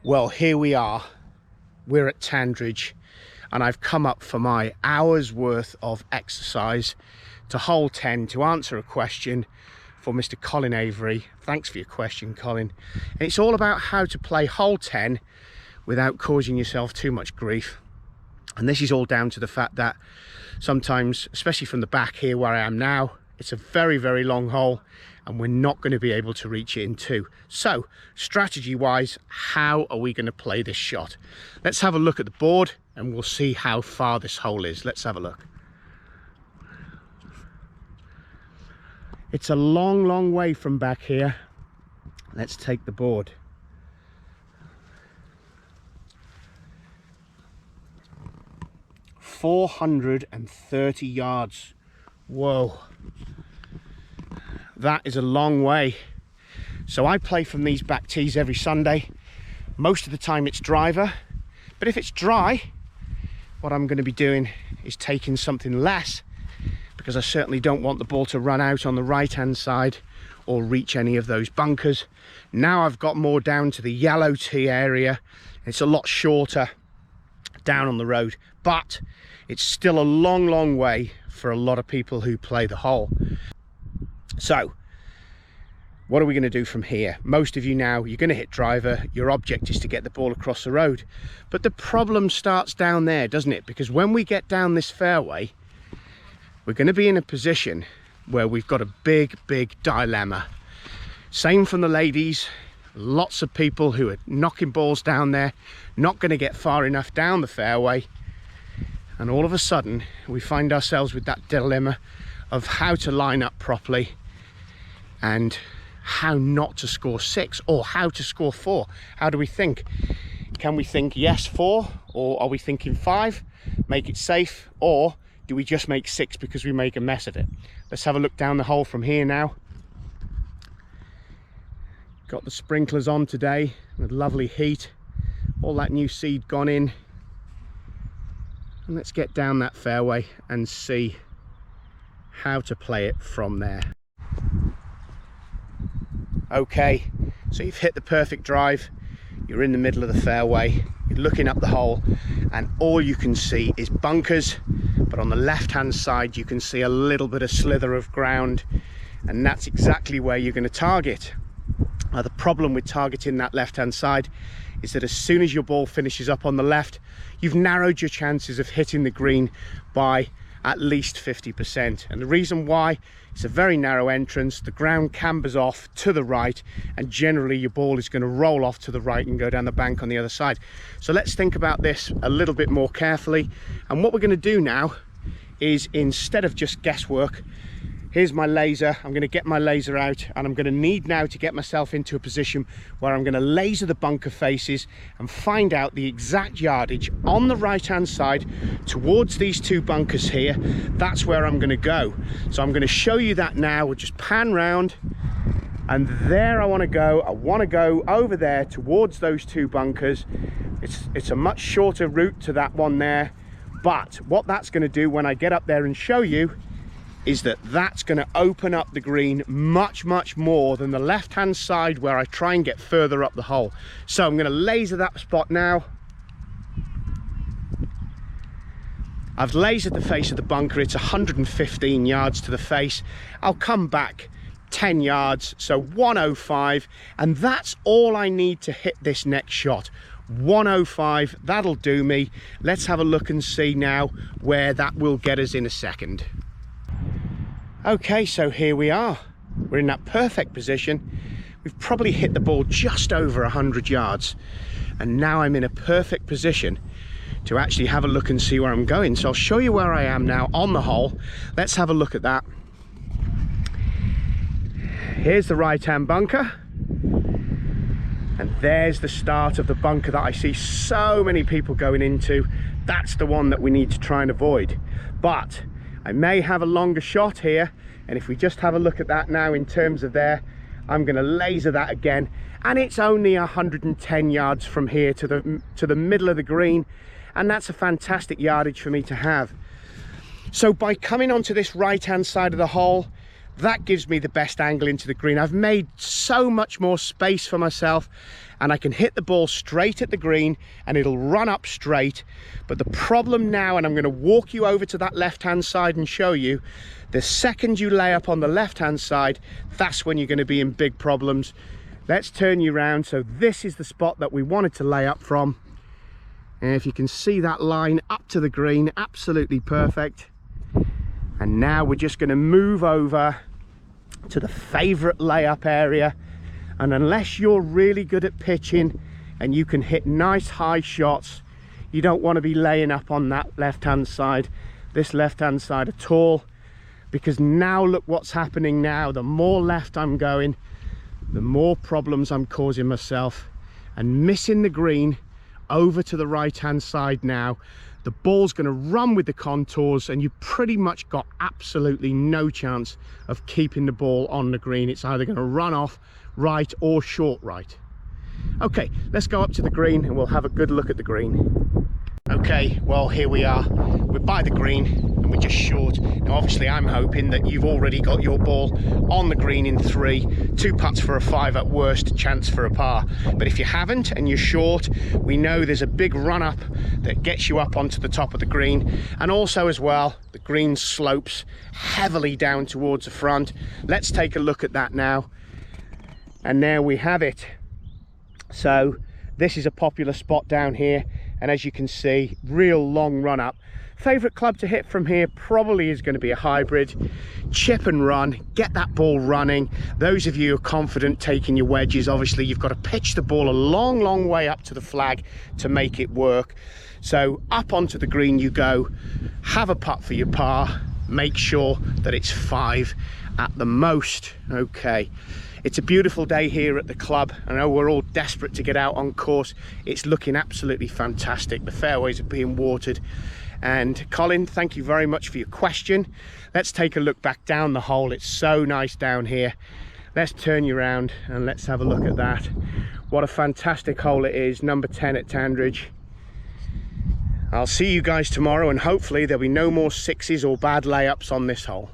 Well, here we are. We're at Tandridge and I've come up for my hour's worth of exercise to hole 10 to answer a question for Mr. Colin Avery. Thanks for your question, Colin. And it's all about how to play hole 10 without causing yourself too much grief. And this is all down to the fact that sometimes, especially from the back here where I am now, it's a very, very long hole and we're not going to be able to reach it in two. So, strategy-wise, how are we going to play this shot? Let's have a look at the board and we'll see how far this hole is. Let's have a look. It's a long, long way from back here. Let's take the board. "430 yards. Whoa. That is a long way. So I play from these back tees every Sunday. Most of the time it's driver, but if it's dry, what I'm going to be doing is taking something less, because I certainly don't want the ball to run out on the right hand side or reach any of those bunkers. Now I've got more down to the yellow tee area. It's a lot shorter down on the road, but it's still a long, long way for a lot of people who play the hole. So what are we going to do from here? Most of you now, you're going to hit driver. Your object is to get the ball across the road, but the problem starts down there, doesn't it? Because when we get down this fairway, we're going to be in a position where we've got a big, big dilemma. Same from the ladies. Lots of people who are knocking balls down there, not going to get far enough down the fairway, and all of a sudden we find ourselves with that dilemma of how to line up properly and how not to score 6 or how to score 4. How do we think? Can we think yes 4, or are we thinking 5, make it safe, or do we just make 6 because we make a mess of it? Let's have a look down the hole from here now. Got the sprinklers on today with lovely heat, all that new seed gone in, and let's get down that fairway and see how to play it from there. Okay, so you've hit the perfect drive, you're in the middle of the fairway, you're looking up the hole, and all you can see is bunkers, but on the left hand side you can see a little bit of slither of ground, and that's exactly where you're going to target. Now the problem with targeting that left hand side is that as soon as your ball finishes up on the left, you've narrowed your chances of hitting the green by at least 50%. And the reason why, it's a very narrow entrance, the ground cambers off to the right, and generally your ball is going to roll off to the right and go down the bank on the other side. So let's think about this a little bit more carefully, and what we're going to do now is, instead of just guesswork, here's my laser. I'm going to get my laser out, and I'm going to need now to get myself into a position where I'm going to laser the bunker faces and find out the exact yardage on the right hand side towards these 2 bunkers here. That's where I'm going to go. So I'm going to show you that now. We'll just pan round, and there I want to go. I want to go over there towards those 2 bunkers. It's a much shorter route to that one there, but what that's going to do when I get up there and show you is that that's going to open up the green much, much more than the left hand side where I try and get further up the hole. So I'm going to laser that spot now. I've lasered the face of the bunker. It's 115 yards to the face. I'll come back 10 yards, so 105, and that's all I need to hit this next shot. 105, that'll do me. Let's have a look and see now where that will get us in a second. Okay, so here we are. We're in that perfect position. We've probably hit the ball just over 100 yards, and now I'm in a perfect position to actually have a look and see where I'm going. So I'll show you where I am now on the hole. Let's have a look at that. Here's the right hand bunker, and there's the start of the bunker that I see so many people going into. That's the one that we need to try and avoid, but I may have a longer shot here, and if we just have a look at that now in terms of there, I'm going to laser that again, and it's only 110 yards from here to the middle of the green, and that's a fantastic yardage for me to have. So by coming onto this right hand side of the hole, that gives me the best angle into the green. I've made so much more space for myself, and I can hit the ball straight at the green and it'll run up straight. But the problem now, and I'm going to walk you over to that left-hand side and show you, the second you lay up on the left-hand side, that's when you're going to be in big problems. Let's turn you around. So this is the spot that we wanted to lay up from. And if you can see that line up to the green, absolutely perfect. And now we're just going to move over to the favourite layup area. And unless you're really good at pitching and you can hit nice high shots, you don't want to be laying up on that left-hand side, this left-hand side at all. Because now look what's happening now. The more left I'm going, the more problems I'm causing myself, and missing the green over to the right-hand side now. The ball's going to run with the contours and you've pretty much got absolutely no chance of keeping the ball on the green. It's either going to run off right or short right. Okay, let's go up to the green and we'll have a good look at the green. Okay, well, here we are. We're by the green and we're just short. Now obviously I'm hoping that you've already got your ball on the green in 3, 2 putts for a 5 at worst, chance for a par. But if you haven't and you're short, we know there's a big run up that gets you up onto the top of the green. And also as well, the green slopes heavily down towards the front. Let's take a look at that now. And there we have it. So this is a popular spot down here, and as you can see, real long run up. Favorite club to hit from here probably is going to be a hybrid. Chip and run, get that ball running. Those of you who are confident taking your wedges, obviously you've got to pitch the ball a long way up to the flag to make it work. So up onto the green you go, have a putt for your par, make sure that it's 5 at the most. Okay, it's a beautiful day here at the club. I know we're all desperate to get out on course. It's looking absolutely fantastic. The fairways are being watered. And Colin, thank you very much for your question. Let's take a look back down the hole. It's so nice down here. Let's turn you around and let's have a look at that. What a fantastic hole it is, number 10 at Tandridge. I'll see you guys tomorrow, and hopefully there'll be no more 6s or bad layups on this hole.